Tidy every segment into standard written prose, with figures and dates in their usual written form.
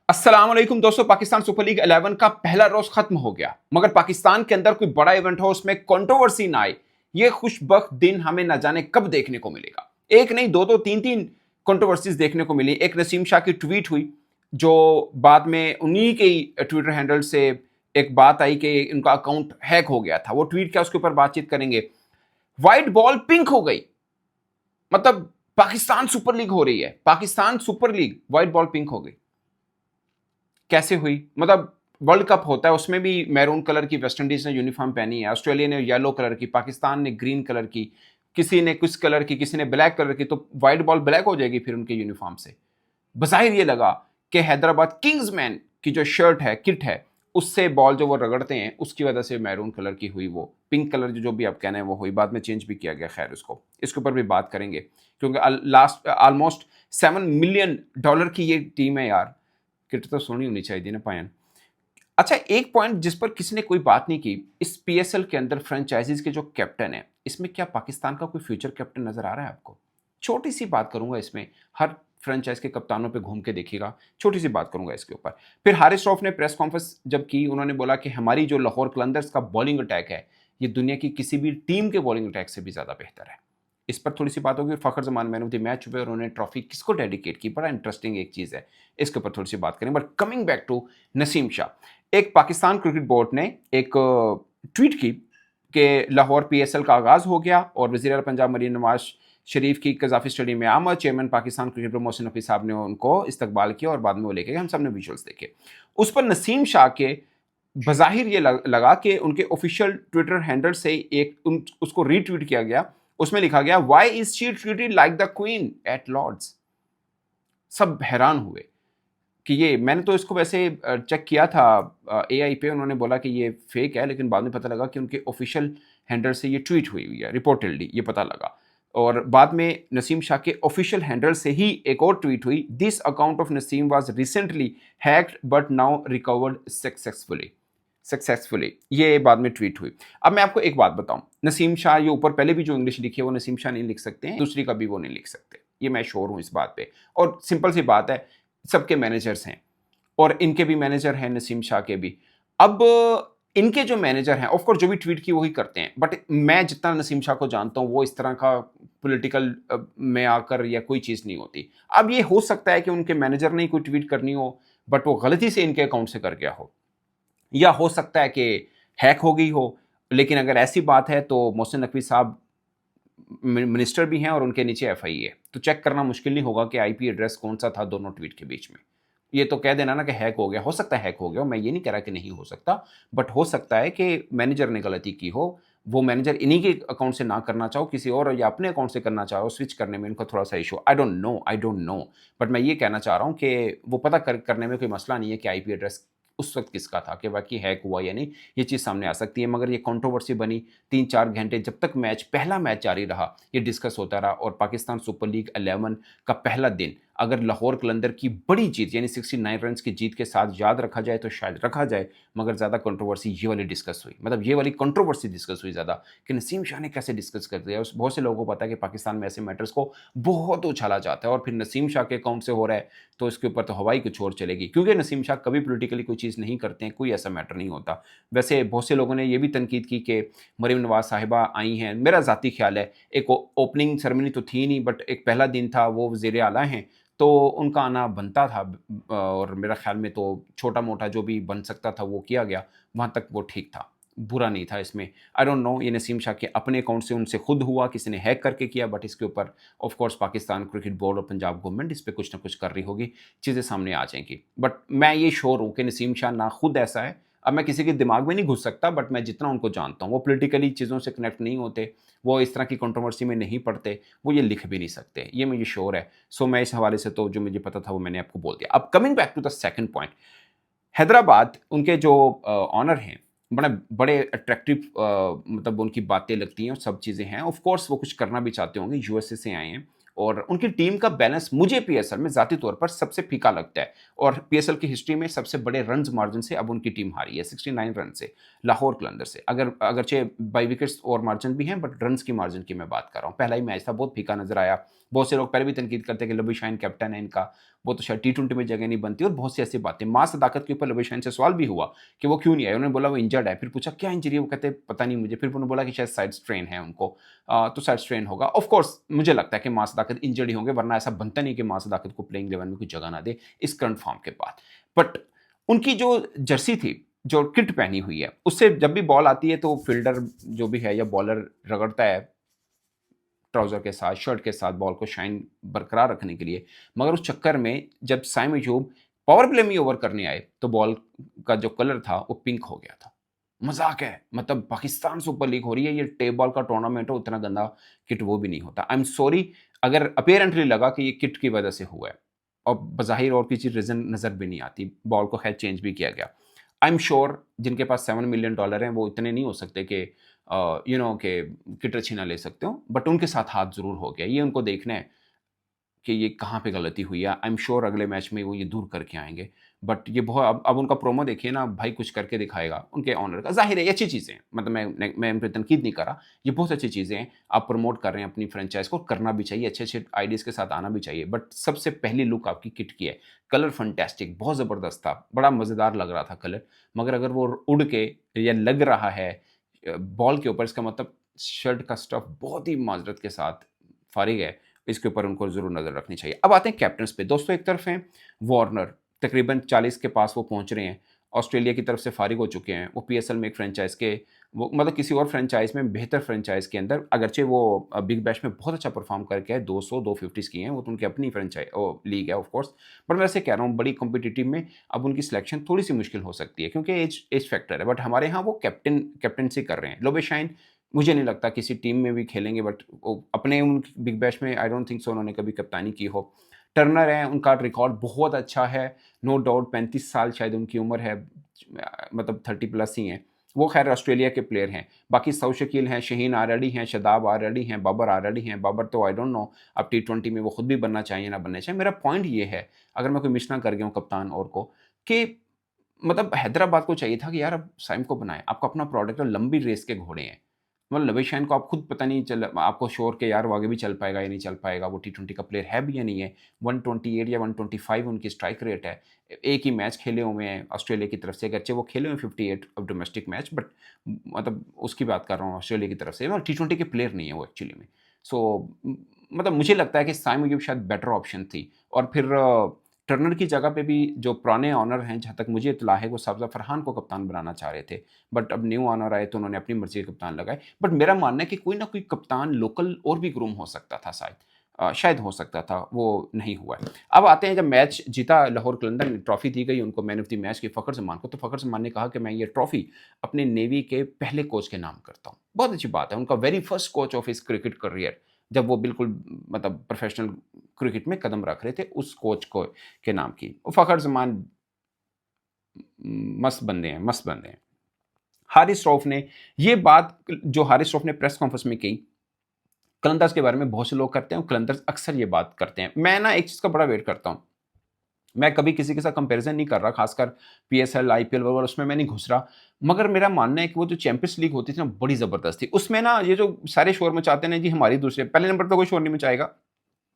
अस्सलाम वालेकुम दोस्तों। पाकिस्तान सुपर लीग 11 का पहला रोज खत्म हो गया, मगर पाकिस्तान के अंदर कोई बड़ा इवेंट हो उसमें कंट्रोवर्सी ना आए, ये खुशबख्त दिन हमें न जाने कब देखने को मिलेगा। एक नहीं, दो दो तीन तीन कंट्रोवर्सीज देखने को मिली। एक नसीम शाह की ट्वीट हुई, जो बाद में उन्हीं के ट्विटर हैंडल से एक बात आई कि उनका अकाउंट हैक हो गया था। वो ट्वीट क्या, उसके ऊपर बातचीत करेंगे। व्हाइट बॉल पिंक हो गई, मतलब पाकिस्तान सुपर लीग हो रही है, Pakistan super league, white ball pink हो गई। कैसे हुई? मतलब वर्ल्ड कप होता है, उसमें भी मैरून कलर की वेस्ट इंडीज ने यूनिफॉर्म पहनी है, ऑस्ट्रेलिया ने येलो कलर की, पाकिस्तान ने ग्रीन कलर की, किसी ने कुछ कलर की, किसी ने ब्लैक कलर की, तो व्हाइट बॉल ब्लैक हो जाएगी फिर उनके यूनिफॉर्म से। बज़ाहिर ये लगा कि हैदराबाद किंग्समैन की जो शर्ट है, किट है, उससे बॉल जो वो रगड़ते हैं उसकी वजह से मैरून कलर की हुई, वो पिंक कलर जो भी आप कहना है वो हुई। बाद में चेंज भी किया गया। खैर, इसके ऊपर भी बात करेंगे, क्योंकि लास्ट ऑलमोस्ट $7 मिलियन की ये टीम है यार। किट तो सोनी होनी चाहिए थी ना पायन। अच्छा, एक पॉइंट जिस पर किसी ने कोई बात नहीं की, इस पीएसएल के अंदर फ्रेंचाइजीज के जो कैप्टन है, इसमें क्या पाकिस्तान का कोई फ्यूचर कैप्टन नजर आ रहा है आपको? छोटी सी बात करूंगा इसमें, हर फ्रेंचाइज के कप्तानों पे घूम के देखिएगा, छोटी सी बात करूंगा इसके ऊपर। फिर हारिस रऊफ ने प्रेस कॉन्फ्रेंस जब की, उन्होंने बोला कि हमारी जो लाहौर कलंदर्स का बॉलिंग अटैक है, ये दुनिया की किसी भी टीम के बॉलिंग अटैक से भी ज्यादा बेहतर है। इस पर थोड़ी सी बात होगी। Fakhar Zaman man of the match हुए और उन्होंने ट्रॉफी किसको डेडिकेट की, बड़ा इंटरेस्टिंग एक चीज है, इसके ऊपर थोड़ी सी बात करेंगे। But coming back to Naseem Shah, एक पाकिस्तान क्रिकेट बोर्ड ने एक ट्वीट की कि लाहौर पीएसएल का आगाज हो गया और वज़ीर आला पंजाब मरीन नवाज शरीफ की कजाफी स्टेडियम में आमद। Chairman Pakistan cricket board Mohsin Naqvi साहब ने उनको इस्तकबाल किया और बाद में वो लेके गए। हम सब ने विजुअल्स देखे। उस पर नसीम शाह के बज़ाहिर ये लगा कि उनके ऑफिशियल ट्विटर हैंडल से उसको रीट्वीट किया गया। उसमें लिखा गया, why is she treated like the queen at Lord's. सब हैरान हुए कि ये, मैंने तो इसको वैसे चेक किया था एआई पे, उन्होंने बोला कि ये फेक है, लेकिन बाद में पता लगा कि उनके ऑफिशियल हैंडल से ये ट्वीट हुई हुई है, रिपोर्टेडली ये पता लगा। और बाद में नसीम शाह के ऑफिशियल हैंडल से ही एक और ट्वीट हुई, this account of Naseem was recently hacked but now recovered successfully. ये बाद में ट्वीट हुई। अब मैं आपको एक बात बताऊं, नसीम शाह, ये ऊपर पहले भी जो इंग्लिश लिखी है वो नसीम शाह नहीं लिख सकते हैं, दूसरी का भी वो नहीं लिख सकते, ये मैं श्योर हूं इस बात पे। और सिंपल सी बात है, सबके मैनेजर्स हैं और इनके भी मैनेजर हैं, नसीम शाह के भी। अब इनके जो मैनेजर हैं, ऑफकोर्स जो भी ट्वीट की वही करते हैं, बट मैं जितना नसीम शाह को जानता हूं, वो इस तरह का पॉलिटिकल में आकर या कोई चीज़ नहीं होती। अब ये हो सकता है कि उनके मैनेजर ने कोई ट्वीट करनी हो, बट वो गलती से इनके अकाउंट से कर गया हो, या हो सकता है कि हैक हो गई हो। लेकिन अगर ऐसी बात है तो मोहसिन नकवी साहब मिनिस्टर भी हैं और उनके नीचे एफआई है, तो चेक करना मुश्किल नहीं होगा कि आईपी एड्रेस कौन सा था दोनों ट्वीट के बीच में। ये तो कह देना ना कि हैक हो गया, हो सकता है हैक हो गया हो, मैं ये नहीं कह रहा कि नहीं हो सकता, बट हो सकता है कि मैनेजर ने गलती की हो, वो मैनेजर इन्हीं के अकाउंट से ना करना चाहो, किसी और या अपने अकाउंट से करना चाहो, स्विच करने में उनको थोड़ा सा issue, I don't know. But मैं ये कहना चाह रहा हूँ कि वो पता करने में कोई मसला नहीं है कि आईपी एड्रेस उस वक्त किसका था, कि बाकी हैक हुआ या नहीं, ये चीज़ सामने आ सकती है। मगर ये कंट्रोवर्सी बनी 3-4 घंटे, जब तक पहला मैच जारी रहा, ये डिस्कस होता रहा। और पाकिस्तान सुपर लीग 11 का पहला दिन अगर लाहौर कलंदर की बड़ी जीत यानी 69 रन की जीत के साथ याद रखा जाए तो शायद रखा जाए, मगर ज़्यादा कंट्रोवर्सी ये वाली डिस्कस हुई, मतलब ये वाली कंट्रोवर्सी डिस्कस हुई ज़्यादा, कि नसीम शाह ने कैसे डिस्कस कर दिया। बहुत से लोगों को पता है कि पाकिस्तान में ऐसे मैटर्स को बहुत उछाला जाता है, और फिर नसीम शाह के अकाउंट से हो रहा है तो इसके ऊपर तो हवाई कुछ और चलेगी, क्योंकि नसीम शाह कभी पोलिटिकली कोई चीज़ नहीं करते हैं, कोई ऐसा मैटर नहीं होता। वैसे बहुत से लोगों ने यह भी तनकीद की कि मरीम नवाज साहिबा आई हैं, मेरा ज़ाती ख्याल है, एक ओपनिंग सेरेमनी तो थी नहीं, बट एक पहला दिन था, वो वज़ीर आला हैं, तो उनका आना बनता था। और मेरा ख्याल में तो छोटा मोटा जो भी बन सकता था वो किया गया, वहाँ तक वो ठीक था, बुरा नहीं था इसमें। आई डोंट नो, ये नसीम शाह के अपने अकाउंट से उनसे खुद हुआ, किसी ने हैक करके किया, बट इसके ऊपर of course Pakistan cricket board और पंजाब गवर्नमेंट इस पे कुछ ना कुछ कर रही होगी, चीज़ें सामने आ जाएंगी। बट मैं ये श्योर हूँ कि नसीम शाह ना खुद ऐसा है। अब मैं किसी के दिमाग में नहीं घुस सकता, बट मैं जितना उनको जानता हूँ, वो पॉलिटिकली चीज़ों से कनेक्ट नहीं होते, वो इस तरह की कंट्रोवर्सी में नहीं पड़ते, वो ये लिख भी नहीं सकते, ये मुझे श्योर है। सो मैं इस हवाले से तो जो मुझे पता था वो मैंने आपको बोल दिया। अब coming back to the second point, Hyderabad, उनके जो ऑनर हैं, बड़े बड़े अट्रैक्टिव, मतलब उनकी बातें लगती हैं और सब चीज़ें हैं। ऑफ कोर्स वो कुछ करना भी चाहते होंगे, यूएसए से आए हैं, और उनकी टीम का बैलेंस मुझे पीएसएल में ज़ाती तौर पर सबसे फीका लगता है। और पीएसएल की हिस्ट्री में सबसे बड़े रन्स मार्जिन से अब उनकी टीम हारी है, 69 रन से, लाहौर कलंदर से। अगरचे बाई विकेट्स और मार्जिन भी हैं, बट रन्स की मार्जिन की मैं बात कर रहा हूँ। पहला ही मैच था, बहुत फीका नजर आया, बहुत से लोग पहले भी तनकीद करते हैं कि लबी शाइन कैप्टन है इनका, वो तो शायद टी20 में जगह नहीं बनती, और बहुत सी ऐसी बातें। मां सदाकत के ऊपर लबी शाइन से सवाल भी हुआ कि वो क्यों नहीं आए, उन्होंने बोला वो इंजर्ड है। फिर पूछा क्या इंजरी है, वो कहते पता नहीं मुझे। फिर उन्होंने बोला कि शायद साइड स्ट्रेन है उनको, तो साइड स्ट्रेन होगा। ऑफ कोर्स मुझे लगता है कि मां सदाकत इंजर्ड ही होंगे, वरना ऐसा बनता नहीं कि मां सदाकत को प्लेइंग 11 में कोई जगह ना दे इस करंट फॉर्म के बाद। बट उनकी जो जर्सी थी, जो किट पहनी हुई है, उससे जब भी बॉल आती है तो फील्डर जो भी है या बॉलर रगड़ता है ट्राउजर के साथ, शर्ट के साथ बॉल को शाइन बरकरार रखने के लिए। मगर उस चक्कर में जब साइम अयूब पावर प्ले में ओवर करने आए तो बॉल का जो कलर था वो पिंक हो गया था। मजाक है, मतलब पाकिस्तान सुपर लीग हो रही है, ये टेप बॉल का टूर्नामेंट हो, उतना गंदा किट वो भी नहीं होता। आई एम सॉरी अगर अपेरेंटली लगा कि ये किट की वजह से हुआ है, और बज़ाहिर और किसी रीज़न नज़र भी नहीं आती। बॉल को खैर चेंज भी किया गया। आई एम श्योर जिनके पास $7 मिलियन हैं वो इतने नहीं हो सकते कि कि किट अच्छी ना ले सकते हो, बट उनके साथ हाथ ज़रूर हो गया। ये उनको देखना है कि ये कहाँ पे गलती हुई है। आई एम श्योर अगले मैच में वो ये दूर करके आएँगे। बट ये बहुत अब उनका प्रोमो देखिए ना, भाई कुछ करके दिखाएगा उनके ऑनर का। ज़ाहिर है ये अच्छी चीज़ें हैं, मतलब मैं इन पे तनकीद नहीं कर रहा। ये बहुत अच्छी चीज़ें हैं, आप प्रमोट कर रहे हैं अपनी फ्रेंचाइज़ को, करना भी चाहिए, अच्छे-अच्छे आइडियाज़ के साथ आना भी चाहिए। बट सबसे पहली लुक आपकी किट की है, कलर फैंटास्टिक, बहुत ज़बरदस्त था, बड़ा मज़ेदार लग रहा था कलर। मगर अगर वो उड़ के या लग रहा है बॉल के ऊपर, इसका मतलब शर्ट का स्टफ बहुत ही माज़रत के साथ फ़ारिग है। इसके ऊपर उनको ज़रूर नज़र रखनी चाहिए। अब आते हैं कैप्टन्स पे। दोस्तों एक तरफ हैं वार्नर, तकरीबन 40 के पास वो पहुँच रहे हैं। ऑस्ट्रेलिया की तरफ से फ़ारिग हो चुके हैं। वो पीएसएल में एक फ्रेंचाइज़ के वो मतलब किसी और फ्रेंचाइज़ में बेहतर फ्रेंचाइज़ के अंदर, अगरचे वो बिग बैश में बहुत अच्छा परफ़ॉर्म करके आए, 200 250s किए हैं, वो तो उनकी अपनी लीग है ऑफ कोर्स। बट मैं वैसे कह रहा हूँ बड़ी कॉम्पिटिटिव में अब उनकी सिलेक्शन थोड़ी-सी मुश्किल हो सकती है क्योंकि एज फैक्टर है। बट हमारे यहाँ वो कैप्टेंसी कर रहे हैं। लोबेशाइन मुझे नहीं लगता किसी टीम में भी खेलेंगे, बट वो अपने उन बिग बैश में आई डोंट थिंक सो उन्होंने कभी कप्तानी की हो। टर्नर हैं, उनका रिकॉर्ड बहुत अच्छा है, नो डाउट 35 साल शायद उनकी उम्र है, मतलब 30 प्लस ही हैं। वो खैर ऑस्ट्रेलिया के प्लेयर हैं। बाकी सऊ शकील हैं, शहीन ऑलरेडी हैं, शदाब ऑलरेडी हैं, बाबर ऑलरेडी हैं। बाबर तो आई डोंट नो अब टी20 में वो खुद भी बनना चाहिए ना बनना चाहिए। मेरा पॉइंट ये है, अगर मैं कोई मिस ना कर गया हूँ कप्तान और को, कि मतलब हैदराबाद को चाहिए था कि यार अब साइम को बनाएँ, आपका अपना प्रोडक्ट है, लंबी रेस के घोड़े हैं। मतलब लवेशाइन को आप खुद पता नहीं चल, आपको श्योर के यार वो आगे भी चल पाएगा या नहीं चल पाएगा, वो टी20 का प्लेयर है भी या नहीं है। 128 या 125 उनकी स्ट्राइक रेट है। एक ही मैच खेले हुए हैं ऑस्ट्रेलिया की तरफ से, अगरचे वो खेले हुए हैं 58 अब डोमेस्टिक मैच, बट मतलब उसकी बात कर रहा हूँ ऑस्ट्रेलिया की तरफ से, मतलब टी20 के प्लेयर नहीं है वो एक्चुअली में। सो मतलब मुझे लगता है कि साइम अयूब शायद बेटर ऑप्शन थी। और फिर टर्नर की जगह पे भी जो पुराने ऑनर हैं, जहाँ तक मुझे इत्तला है, वो साबज़ा फरहान को कप्तान बनाना चाह रहे थे। बट अब न्यू ऑनर आए तो उन्होंने अपनी मर्ज़ी के कप्तान लगाए। बट मेरा मानना है कि कोई ना कोई कप्तान लोकल और भी ग्रूम हो सकता था शायद। शायद हो सकता था, वो नहीं हुआ है। अब आते हैं जब मैच जीता लाहौर कलंदर ने, ट्रॉफ़ी दी गई उनको मैन ऑफ द मैच की फ़खर जमान को, तो फ़खर जमान ने कहा कि मैं ये ट्रॉफ़ी अपने नेवी के पहले कोच के नाम करता हूँ। बहुत अच्छी बात है, उनका very first coach of his cricket career, जब वो बिल्कुल मतलब प्रोफ़ेशनल क्रिकेट में कदम रख रहे थे, उस कोच को के नाम की। फ़खर ज़मान मस्त बंदे हैं, मस्त बंदे हैं। हारिस रऊफ ने ये बात जो हारिस रऊफ ने प्रेस कॉन्फ्रेंस में कही, कलंदर्स के बारे में बहुत से लोग करते हैं और कलंदर्स अक्सर ये बात करते हैं। मैं ना एक चीज़ का बड़ा वेट करता हूँ। मैं कभी किसी के साथ कंपैरिज़न नहीं कर रहा, खासकर पीएसएल, आईपीएल वगैरह उसमें मैं नहीं घुस रहा। मगर मेरा मानना है कि वो जो चैंपियंस लीग होती थी ना, बड़ी ज़बरदस्त थी। उसमें ना ये जो सारे शोर मचाते हैं ना जी हमारी दूसरे, पहले नंबर पे कोई शोर नहीं मचाएगा,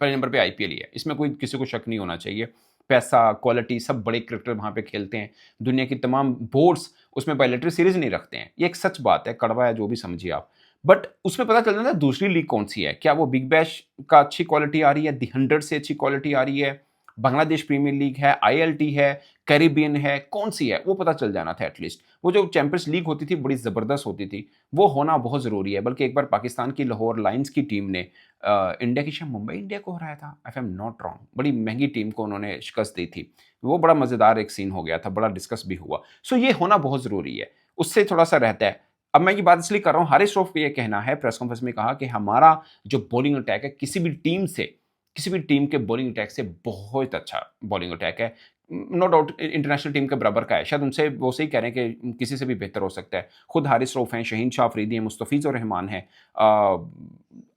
पहले नंबर पे आईपीएल ही है। इसमें कोई किसी को शक नहीं होना चाहिए। पैसा, क्वालिटी सब बड़े क्रिकेटर वहाँ पे खेलते हैं। दुनिया की तमाम बोर्ड्स उसमें बायलैटरल सीरीज़ नहीं रखते हैं। ये एक सच बात है, कड़वा है जो भी समझिए आप। बट उसमें पता चल जाता है दूसरी लीग कौन-सी है। क्या वो बिग बैश का अच्छी क्वालिटी आ रही है, दी 100 से अच्छी क्वालिटी आ रही है, बांग्लादेश प्रीमियर लीग है, आईएलटी है, कैरिबियन है, कौन-सी है? वो पता चल जाना था एटलीस्ट। वो जो चैंपियंस लीग होती थी बड़ी ज़बरदस्त होती थी। वो होना बहुत ज़रूरी है। बल्कि एक बार पाकिस्तान की लाहौर लायंस की टीम ने इंडिया की शायद मुंबई इंडिया को हराया था, if I am not wrong. बड़ी महँगी टीम को उन्होंने शिकस्त दी थी। वो बड़ा मज़ेदार एक सीन हो गया था, बड़ा डिस्कस भी हुआ। सो ये होना बहुत ज़रूरी है, उससे थोड़ा-सा रहता है। अब मैं ये बात इसलिए कर रहा हूँ, हारिस रऊफ का ये कहना है, प्रेस कॉन्फ्रेंस में कहा कि हमारा जो बॉलिंग अटैक है किसी भी टीम के बॉलिंग अटैक से बहुत अच्छा बॉलिंग अटैक है। नो डाउट इंटरनेशनल टीम के बराबर का है। शायद उनसे वो सही कह रहे हैं कि किसी से भी बेहतर हो सकता है। खुद हारिस रऊफ हैं, शहीन शाह अफरीदी हैं, मुस्तफ़िज़ुर रहमान हैं,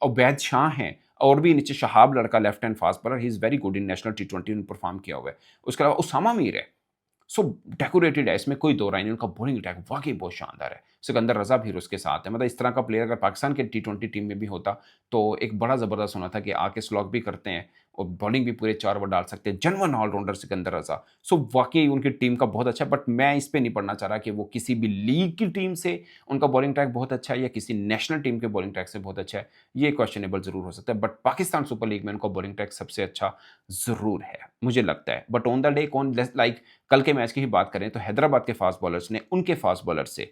उबैद शाह हैं, और भी नीचे शहाब लड़का left hand fast bowler, he is very good in national टी20 में परफॉर्म किया हुआ है। उसके अलावा उसामा मीर है। सो डेकोरेटेड है, इसमें कोई दो राय नहीं। उनका बॉलिंग अटैक वाकई बहुत शानदार है। सिकंदर रजा भी उसके साथ है। मतलब इस तरह का प्लेयर अगर पाकिस्तान के टी20 टीम में भी होता तो एक बड़ा ज़बरदस्त होना था कि आके स्लॉग भी करते हैं और बॉलिंग भी पूरे 4 ओवर डाल सकते हैं। जेन्युइन ऑलराउंडर सिकंदर रजा। सो वाकई उनकी टीम का बहुत अच्छा है, बट मैं इस पे नहीं पढ़ना चाह रहा कि वो किसी भी लीग की टीम से उनका बॉलिंग ट्रैक बहुत अच्छा है या किसी नेशनल टीम के बॉलिंग ट्रैक से बहुत अच्छा है। ये क्वेश्चनेबल ज़रूर हो सकता है, बट पाकिस्तान सुपर लीग में उनका बॉलिंग ट्रैक सबसे अच्छा ज़रूर है, मुझे लगता है। बट ऑन द डे कौन लाइक कल के मैच की ही बात करें तो हैदराबाद के फास्ट बॉलर्स ने उनके फास्ट बॉलर से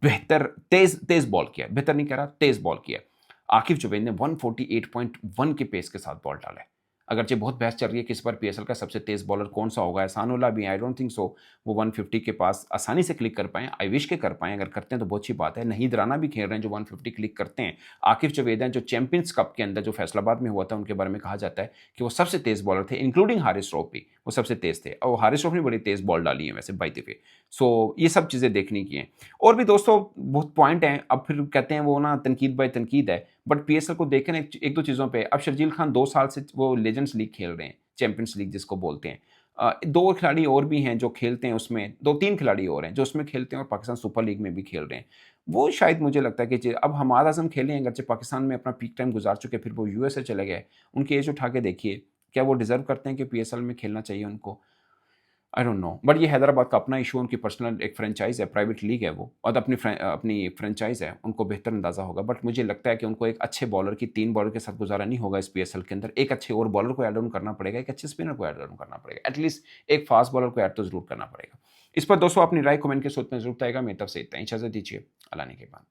बेहतर तेज बॉल किया। बेहतर नहीं कह रहा, तेज बॉल किया। आकिब जुबैर ने 148.1 के पेस के साथ बॉल डाला है। अगरचे बहुत बहस चल रही है कि इस बार पीएसएल का सबसे तेज बॉलर कौन सा होगा, एहसानुल्लाह भी, आई डोंट थिंक सो वो 150 के पास आसानी से क्लिक कर पाएँ। आई विश के कर पाएँ, अगर करते हैं तो बहुत अच्छी बात है। नहीद राना भी खेल रहे हैं जो 150 क्लिक करते हैं। आकिब जुबैर हैं जो चैंपियंस कप के अंदर जो फैसलाबाद में हुआ था, उनके बारे में कहा जाता है कि वो सबसे तेज बॉलर थे, इंक्लूडिंग हारिस रऊफ भी, वो सबसे तेज थे। और हारिस रऊफ ने बड़ी तेज बॉल डाली है वैसे बाय द वे। सो ये सब चीज़ें देखने की हैं। और भी दोस्तों बहुत पॉइंट हैं। अब फिर कहते हैं वो ना तनकीद बाय तनकीद है, बट पीएसएल को देखें एक दो चीज़ों पे। अब शर्जील खान 2 साल से वो लेजेंड्स लीग खेल रहे हैं, चैंपियंस लीग जिसको बोलते हैं। 2 खिलाड़ी और भी हैं जो खेलते हैं उसमें, 2-3 खिलाड़ी और हैं जो उसमें खेलते हैं और पाकिस्तान सुपर लीग में भी खेल रहे हैं। वो शायद मुझे लगता है कि अब हमाद आज़म खेले हैं, अगरचे पाकिस्तान में अपना पीक टाइम गुज़ार चुके, फिर वो यूएसए चले गए। उनकी एज उठा के देखिए, क्या वो डिज़र्व करते हैं कि पीएसएल में खेलना चाहिए उनको? आई डोंट नो, बट ये हैदराबाद का अपना इशू, उनकी पर्सनल एक फ्रेंचाइज़ है, प्राइवेट लीग है वो, और अपनी फ्रेंचाइज़ है, उनको बेहतर अंदाज़ा होगा। बट मुझे लगता है कि उनको एक अच्छे बॉलर की 3 बॉलर के साथ गुज़ारा नहीं होगा इस पीएसएल के अंदर। एक अच्छे और बॉलर को ऐड ऑन करना पड़ेगा, एक अच्छे स्पिनर को ऐड ऑन करना पड़ेगा, एटलीस्ट एक फास्ट बॉलर को ऐड तो ज़रूर करना पड़ेगा। इस पर दोस्तों अपनी राय कमेंट के सूत्र में ज़रूर बताइएगा। मेरी तरफ से इतना ही, इजाज़त दीजिए, अल्लाह ने के बाद।